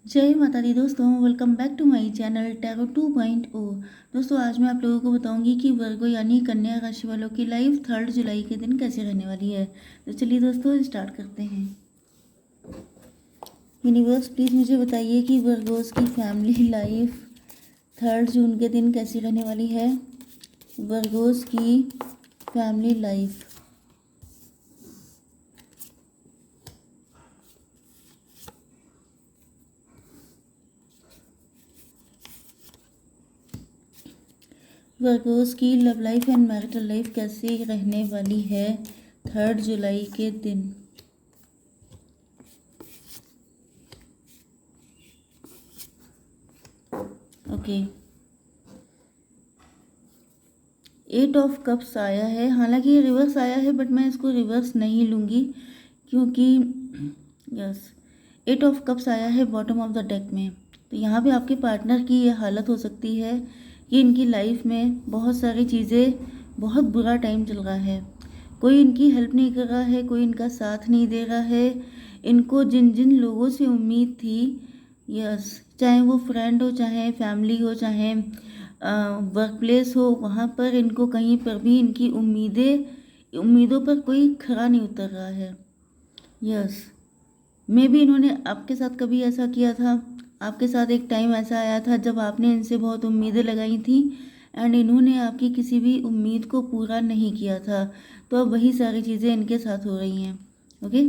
जय माता दी दोस्तों, welcome back to my channel tarot 2.0। दोस्तों आज मैं आप लोगों को बताऊंगी कि वर्गो यानी कन्या राशि वालों की लाइफ 3 जुलाई के दिन कैसे रहने वाली है। तो चलिए दोस्तों स्टार्ट करते हैं। यूनिवर्स प्लीज़ मुझे बताइए कि वर्गोस की फैमिली लाइफ 3 जून के दिन कैसी रहने वाली है। वर्गोस की फैमिली लाइफ। वर्गोस की love life and marital life कैसी रहने वाली है 3 जुलाई के दिन। ओके, 8 ऑफ कप्स आया है। हालांकि ये रिवर्स आया है बट मैं इसको रिवर्स नहीं लूँगी क्योंकि यस 8 ऑफ कप्स आया है बॉटम ऑफ द डेक में। तो यहाँ पे आपके पार्टनर की ये हालत हो सकती है कि इनकी लाइफ में बहुत सारी चीज़ें, बहुत बुरा टाइम चल रहा है। कोई इनकी हेल्प नहीं कर रहा है, कोई इनका साथ नहीं दे रहा है। इनको जिन जिन लोगों से उम्मीद थी, यस, चाहे वो फ्रेंड हो, चाहे फैमिली हो, चाहे वर्क प्लेस हो, वहाँ पर इनको कहीं पर भी इनकी उम्मीदों पर कोई खरा नहीं उतर रहा है। यस, मे बी इन्होंने आपके साथ कभी ऐसा किया था। आपके साथ एक टाइम ऐसा आया था जब आपने इनसे बहुत उम्मीदें लगाई थी एंड इन्होंने आपकी किसी भी उम्मीद को पूरा नहीं किया था। तो अब वही सारी चीज़ें इनके साथ हो रही हैं। ओके,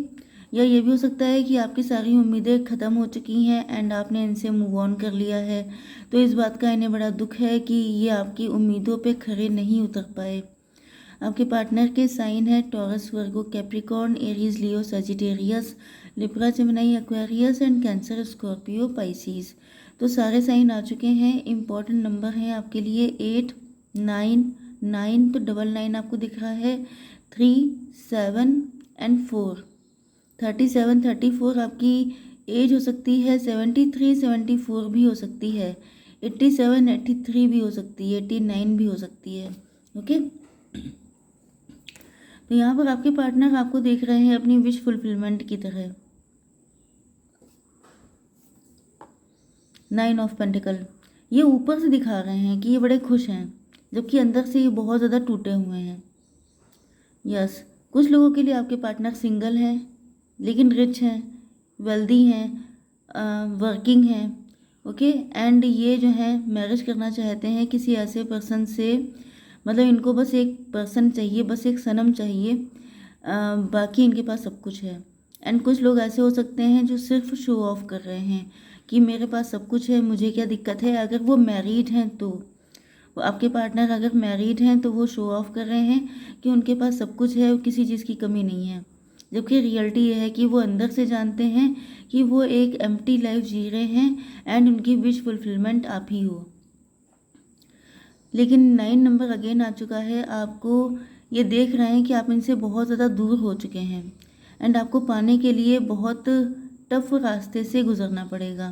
या ये भी हो सकता है कि आपकी सारी उम्मीदें ख़त्म हो चुकी हैं एंड आपने इनसे मूव ऑन कर लिया है। तो इस बात का इन्हें बड़ा दुख है कि ये आपकी उम्मीदों पे खरे नहीं उतर पाए। आपके पार्टनर के साइन है taurus, Virgo, Capricorn, Aries, Leo, Sagittarius, Libra, Gemini, Aquarius and cancer, Scorpio, Pisces. तो सारे साइन आ चुके हैं। इम्पॉर्टेंट नंबर हैं आपके लिए 8, 9, 9, तो 99 आपको दिख रहा है, 3, 7 एंड 4। 37, 34 आपकी एज हो सकती है। 73, 74 भी हो सकती है। 87, 83 भी हो सकती है। 89 भी हो सकती है। ओके, तो यहाँ पर आपके पार्टनर आपको देख रहे हैं अपनी विश फुलफिलमेंट की तरह। 9 ऑफ पेंटिकल, ये ऊपर से दिखा रहे हैं कि ये बड़े खुश हैं, जबकि अंदर से ये बहुत ज़्यादा टूटे हुए हैं। यस, कुछ लोगों के लिए आपके पार्टनर सिंगल हैं लेकिन रिच हैं, वेल्दी हैं, वर्किंग हैं। ओके, एंड ये जो है मैरिज करना चाहते हैं किसी ऐसे पर्सन से। मतलब इनको बस एक पर्सन चाहिए, बस एक सनम चाहिए। बाकी इनके पास सब कुछ है। एंड कुछ लोग ऐसे हो सकते हैं जो सिर्फ शो ऑफ कर रहे हैं कि मेरे पास सब कुछ है, मुझे क्या दिक्कत है। अगर वो मैरिड हैं तो वो आपके पार्टनर अगर मैरिड हैं तो वो शो ऑफ कर रहे हैं कि उनके पास सब कुछ है, किसी चीज़ की कमी नहीं है। जबकि रियलिटी ये है कि वो अंदर से जानते हैं कि वो एक एम्प्टी लाइफ जी रहे हैं एंड उनकी विश फुलफिलमेंट आप ही हो। लेकिन 9 नंबर अगेन आ चुका है। आपको ये देख रहे हैं कि आप इनसे बहुत ज़्यादा दूर हो चुके हैं एंड आपको पाने के लिए बहुत टफ रास्ते से गुजरना पड़ेगा।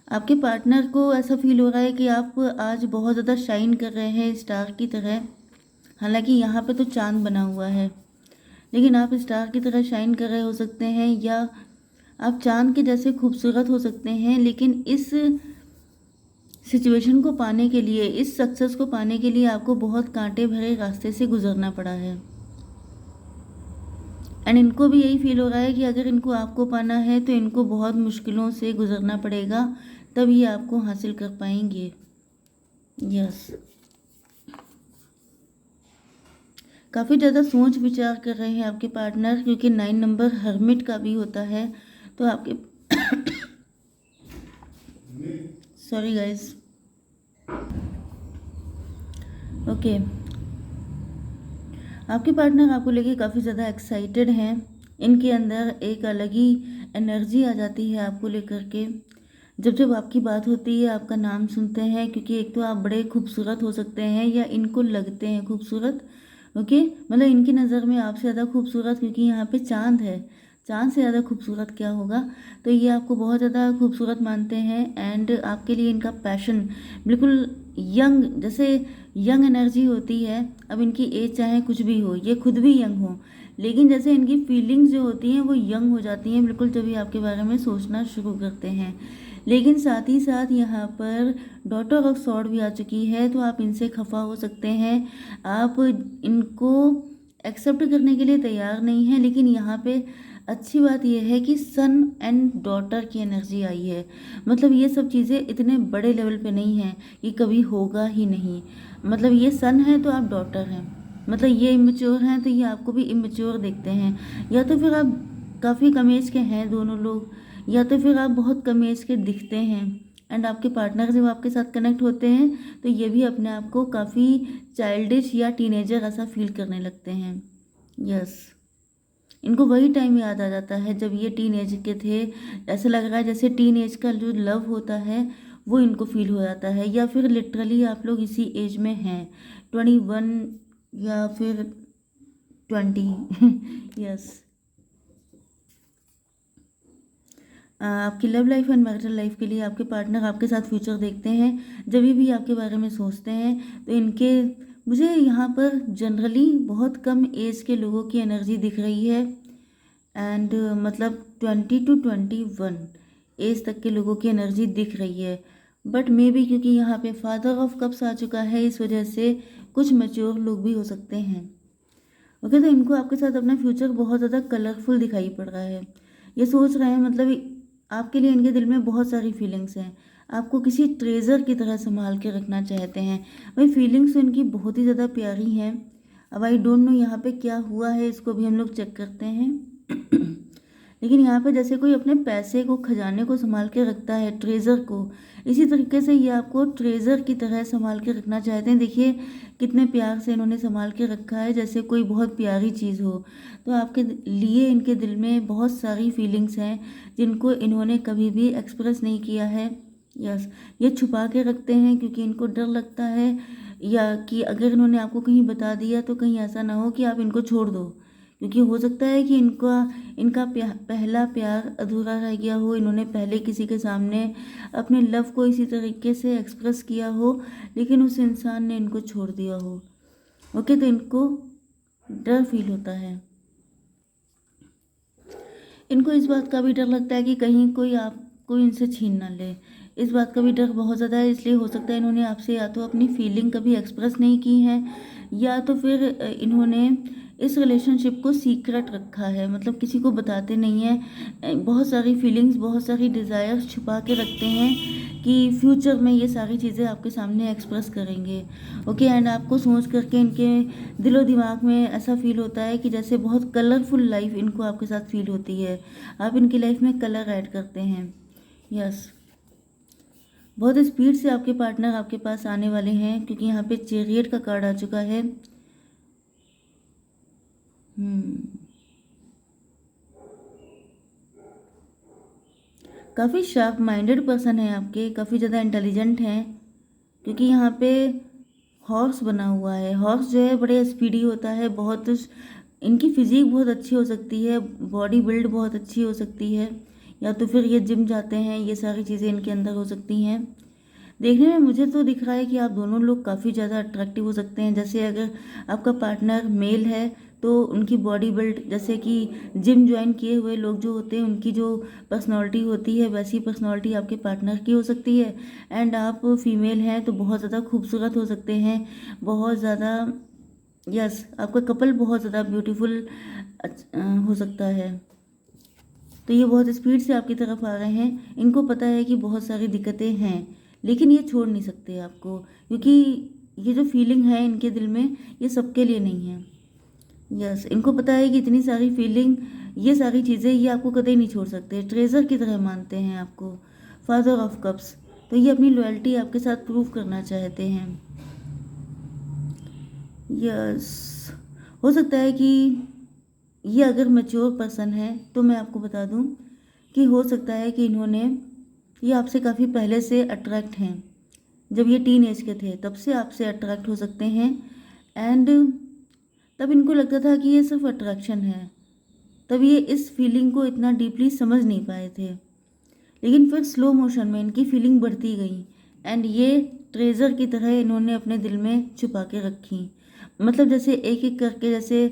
आपके पार्टनर को ऐसा फील हो रहा है कि आप आज बहुत ज़्यादा शाइन कर रहे हैं स्टार की तरह। हालांकि यहाँ पे तो चांद बना हुआ है, लेकिन आप स्टार की तरह शाइन कर रहे हो सकते हैं या आप चांद के जैसे खूबसूरत हो सकते हैं। लेकिन इस सिचुएशन को पाने के लिए, इस सक्सेस को पाने के लिए आपको बहुत कांटे भरे रास्ते से गुजरना पड़ा है। एंड इनको भी यही फील हो रहा है कि अगर इनको आपको पाना है तो इनको बहुत मुश्किलों से गुजरना पड़ेगा, तभी आपको हासिल कर पाएंगे। यस, काफ़ी ज़्यादा सोच विचार कर रहे हैं आपके पार्टनर, क्योंकि 9 नंबर हर्मिट का भी होता है। तो आपके सॉरी गाइस। ओके, आपके पार्टनर आपको लेके काफ़ी ज़्यादा एक्साइटेड हैं। इनके अंदर एक अलग ही एनर्जी आ जाती है आपको लेकर के। जब जब आपकी बात होती है, आपका नाम सुनते हैं, क्योंकि एक तो आप बड़े खूबसूरत हो सकते हैं या इनको लगते हैं खूबसूरत। ओके, मतलब इनकी नज़र में आपसे ज़्यादा खूबसूरत, क्योंकि यहाँ पे चांद है, चांद से ज़्यादा खूबसूरत क्या होगा। तो ये आपको बहुत ज़्यादा खूबसूरत मानते हैं एंड आपके लिए इनका पैशन बिल्कुल यंग, जैसे यंग एनर्जी होती है। अब इनकी एज चाहे कुछ भी हो, ये खुद भी यंग हो, लेकिन जैसे इनकी फीलिंग्स जो होती हैं वो यंग हो जाती हैं बिल्कुल जब ये आपके बारे में सोचना शुरू करते हैं। लेकिन साथ ही साथ यहाँ पर डॉटर ऑफ सॉर्ड भी आ चुकी है, तो आप इनसे खफा हो सकते हैं, आप इनको एक्सेप्ट करने के लिए तैयार नहीं हैं। लेकिन यहाँ पे अच्छी बात यह है कि सन एंड डॉटर की एनर्जी आई है, मतलब ये सब चीज़ें इतने बड़े लेवल पे नहीं हैं कि कभी होगा ही नहीं। मतलब ये सन है तो आप डॉटर हैं, मतलब ये इमेच्योर हैं तो ये आपको भी इमेच्योर देखते हैं, या तो फिर आप काफ़ी कम एज के हैं दोनों लोग, या तो फिर आप बहुत कम एज के दिखते हैं। एंड आपके पार्टनर जब आपके साथ कनेक्ट होते हैं तो ये भी अपने आप को काफ़ी चाइल्डिश या टीनेजर ऐसा फील करने लगते हैं। यस, इनको वही टाइम याद आ जाता है जब ये टीन एज के थे। ऐसा लग रहा है जैसे टीन एज का जो लव होता है वो इनको फील हो जाता है, या फिर लिटरली आप लोग इसी एज में हैं, 21 या फिर 20। यस, आपकी love life and marital life के लिए आपके पार्टनर आपके साथ फ्यूचर देखते हैं। जब भी आपके बारे में सोचते हैं तो इनके मुझे यहाँ पर जनरली बहुत कम एज के लोगों की एनर्जी दिख रही है। एंड मतलब 20 to 21 एज तक के लोगों की एनर्जी दिख रही है। बट मे बी क्योंकि यहाँ पे फादर ऑफ कप्स आ चुका है, इस वजह से कुछ मैच्योर लोग भी हो सकते हैं। ओके, तो इनको आपके साथ अपना फ्यूचर बहुत ज़्यादा कलरफुल दिखाई पड़ रहा है। ये सोच रहे हैं, मतलब आपके लिए इनके दिल में बहुत सारी फीलिंग्स हैं, आपको किसी ट्रेजर की तरह संभाल के रखना चाहते हैं। वही फीलिंग्स तो इनकी बहुत ही ज़्यादा प्यारी हैं। अब आई डोंट नो यहाँ पे क्या हुआ है, इसको भी हम लोग चेक करते हैं। लेकिन यहाँ पे जैसे कोई अपने पैसे को, खजाने को संभाल के रखता है, ट्रेजर को, इसी तरीके से ये आपको ट्रेजर की तरह संभाल के रखना चाहते हैं। देखिए कितने प्यार से इन्होंने संभाल के रखा है, जैसे कोई बहुत प्यारी चीज़ हो। तो आपके लिए इनके दिल में बहुत सारी फीलिंग्स हैं जिनको इन्होंने कभी भी एक्सप्रेस नहीं किया है। यस, ये छुपा के रखते हैं क्योंकि इनको डर लगता है, या कि अगर इन्होंने आपको कहीं बता दिया तो कहीं ऐसा ना हो कि आप इनको छोड़ दो, क्योंकि हो सकता है कि इनका इनका पहला प्यार अधूरा रह गया हो, इन्होंने पहले किसी के सामने अपने लव को इसी तरीके से एक्सप्रेस किया हो, लेकिन उस इंसान ने इनको छोड़ दिया हो। ओके, तो इनको डर फील होता है। इनको इस बात का भी डर लगता है कि कहीं कोई इनसे छीन ना ले। इस बात का भी डर बहुत ज़्यादा है, इसलिए हो सकता है इन्होंने आपसे या तो अपनी फीलिंग कभी एक्सप्रेस नहीं की है, या तो फिर इन्होंने इस रिलेशनशिप को सीक्रेट रखा है, मतलब किसी को बताते नहीं हैं। बहुत सारी फीलिंग्स, बहुत सारी डिज़ायर्स छुपा के रखते हैं कि फ्यूचर में ये सारी चीज़ें आपके सामने एक्सप्रेस करेंगे। ओके, एंड आपको सोच करके इनके दिलो दिमाग में ऐसा फील होता है कि जैसे बहुत कलरफुल लाइफ इनको आपके साथ फील होती है, आप इनकी लाइफ में कलर ऐड करते हैं। यस, बहुत स्पीड से आपके पार्टनर आपके पास आने वाले हैं, क्योंकि यहाँ पे चैरियट का कार्ड आ चुका है। काफ़ी शार्प माइंडेड पर्सन है आपके, काफ़ी ज़्यादा इंटेलिजेंट हैं, क्योंकि यहाँ पे हॉर्स बना हुआ है। हॉर्स जो है बड़े स्पीडी होता है, बहुत इनकी फिजिक बहुत अच्छी हो सकती है, बॉडी बिल्ड बहुत अच्छी हो सकती है, या तो फिर ये जिम जाते हैं, ये सारी चीज़ें इनके अंदर हो सकती हैं। देखने में मुझे तो दिख रहा है कि आप दोनों लोग काफ़ी ज़्यादा अट्रैक्टिव हो सकते हैं। जैसे अगर आपका पार्टनर मेल है तो उनकी बॉडी बिल्ड, जैसे कि जिम ज्वाइन किए हुए लोग जो होते हैं उनकी जो पर्सनालिटी होती है, वैसी पर्सनालिटी आपके पार्टनर की हो सकती है। एंड आप फीमेल हैं तो बहुत ज़्यादा खूबसूरत हो सकते हैं, बहुत ज़्यादा। यस, आपका कपल बहुत ज़्यादा ब्यूटीफुल हो सकता है। तो ये बहुत स्पीड से आपकी तरफ आ रहे हैं। इनको पता है कि बहुत सारी दिक्कतें हैं, लेकिन ये छोड़ नहीं सकते आपको, क्योंकि ये जो फीलिंग है इनके दिल में, ये सबके लिए नहीं है। यस, इनको पता है कि इतनी सारी फीलिंग, ये सारी चीज़ें ये आपको कभी नहीं छोड़ सकते, ट्रेजर की तरह मानते हैं आपको। फादर ऑफ कप्स, तो ये अपनी लॉयल्टी आपके साथ प्रूव करना चाहते हैं। यस, हो सकता है कि ये अगर मैच्योर पर्सन है तो मैं आपको बता दूं कि हो सकता है कि ये आपसे काफ़ी पहले से अट्रैक्ट हैं, जब ये टीन एज के थे तब से आपसे अट्रैक्ट हो सकते हैं। एंड तब इनको लगता था कि ये सिर्फ अट्रैक्शन है, तब ये इस फीलिंग को इतना डीपली समझ नहीं पाए थे, लेकिन फिर स्लो मोशन में इनकी फीलिंग बढ़ती गई, एंड ये ट्रेजर की तरह इन्होंने अपने दिल में छुपा के रखी। मतलब जैसे एक एक करके, जैसे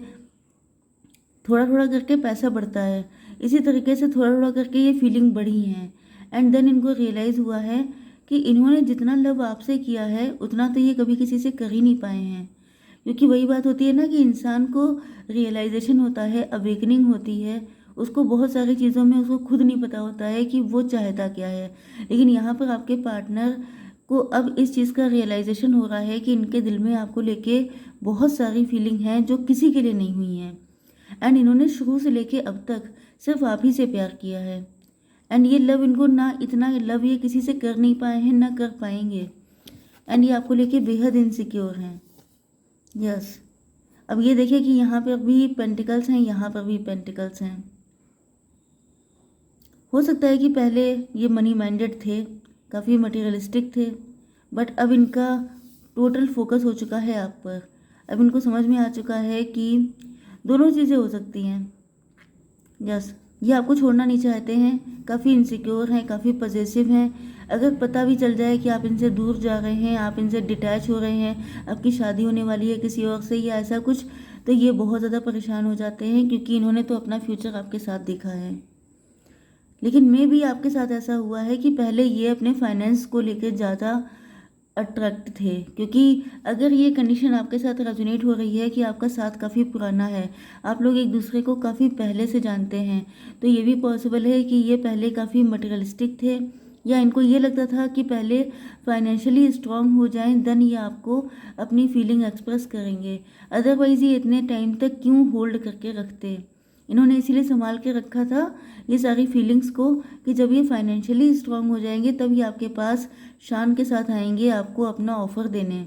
थोड़ा थोड़ा करके पैसा बढ़ता है, इसी तरीके से थोड़ा थोड़ा करके ये फीलिंग बढ़ी है। एंड देन इनको रियलाइज़ हुआ है कि इन्होंने जितना लव आपसे किया है उतना तो ये कभी किसी से कर ही नहीं पाए हैं। क्योंकि वही बात होती है ना कि इंसान को रियलाइजेशन होता है, अवेकनिंग होती है, उसको बहुत सारी चीज़ों में उसको खुद नहीं पता होता है कि वो चाहता क्या है। लेकिन यहाँ पर आपके पार्टनर को अब इस चीज़ का रियलाइजेशन हो रहा है कि इनके दिल में आपको लेके बहुत सारी फीलिंग हैं जो किसी के लिए नहीं हुई हैं। एंड इन्होंने शुरू से लेके अब तक सिर्फ आप ही से प्यार किया है। एंड ये लव इनको ना, इतना लव ये किसी से कर नहीं पाए हैं ना कर पाएंगे। एंड ये आपको लेके बेहद इनसिक्योर हैं। यस, अब ये देखिए कि यहाँ पर भी पेंटिकल्स हैं, यहाँ पर भी पेंटिकल्स हैं। हो सकता है कि पहले ये मनी माइंडेड थे, काफ़ी मटेरियलिस्टिक थे, बट अब इनका टोटल फोकस हो चुका है आप पर। अब इनको समझ में आ चुका है कि दोनों चीज़ें हो सकती हैं। यस, ये आपको छोड़ना नहीं चाहते हैं, काफ़ी इनसिक्योर हैं, काफ़ी पजेसिव हैं। अगर पता भी चल जाए कि आप इनसे दूर जा रहे हैं, आप इनसे डिटैच हो रहे हैं, आपकी शादी होने वाली है किसी और से या ऐसा कुछ, तो ये बहुत ज़्यादा परेशान हो जाते हैं क्योंकि इन्होंने तो अपना फ्यूचर आपके साथ देखा है। लेकिन मे भी आपके साथ ऐसा हुआ है कि पहले ये अपने फाइनेंस को लेकर ज़्यादा अट्रैक्ट थे, क्योंकि अगर ये कंडीशन आपके साथ रेजोनेट हो रही है कि आपका साथ काफ़ी पुराना है, आप लोग एक दूसरे को काफ़ी पहले से जानते हैं, तो ये भी पॉसिबल है कि ये पहले काफ़ी मटेरियलिस्टिक थे, या इनको ये लगता था कि पहले फाइनेंशियली स्ट्रांग हो जाएं देन ये आपको अपनी फीलिंग एक्सप्रेस करेंगे। अदरवाइज़ ये इतने टाइम तक क्यों होल्ड करके रखते। इन्होंने इसीलिए संभाल के रखा था ये सारी फीलिंग्स को कि जब ये फाइनेंशियली स्ट्रांग हो जाएंगे तब ये आपके पास शान के साथ आएंगे आपको अपना ऑफ़र देने।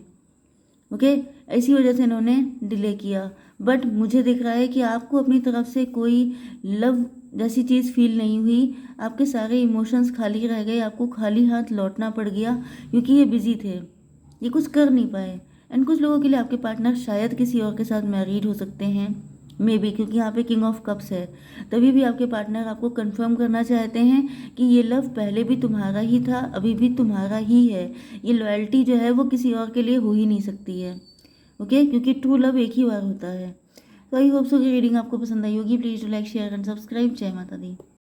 ओके, इसी वजह से इन्होंने डिले किया। बट मुझे दिख रहा है कि आपको अपनी तरफ से कोई लव जैसी चीज़ फील नहीं हुई, आपके सारे इमोशंस खाली रह गए, आपको खाली हाथ लौटना पड़ गया क्योंकि ये बिजी थे, ये कुछ कर नहीं पाए। एंड कुछ लोगों के लिए आपके पार्टनर शायद किसी और के साथ मैरिड हो सकते हैं, मे बी, क्योंकि यहाँ पे किंग ऑफ कप्स है। तभी भी आपके पार्टनर आपको कंफर्म करना चाहते हैं कि ये लव पहले भी तुम्हारा ही था, अभी भी तुम्हारा ही है। ये लॉयल्टी जो है वो किसी और के लिए हो ही नहीं सकती है। ओके, क्योंकि ट्रू लव एक ही बार होता है। तो आई होप सो कि रीडिंग आपको पसंद आई होगी। Please do like, share and subscribe. जय माता दी।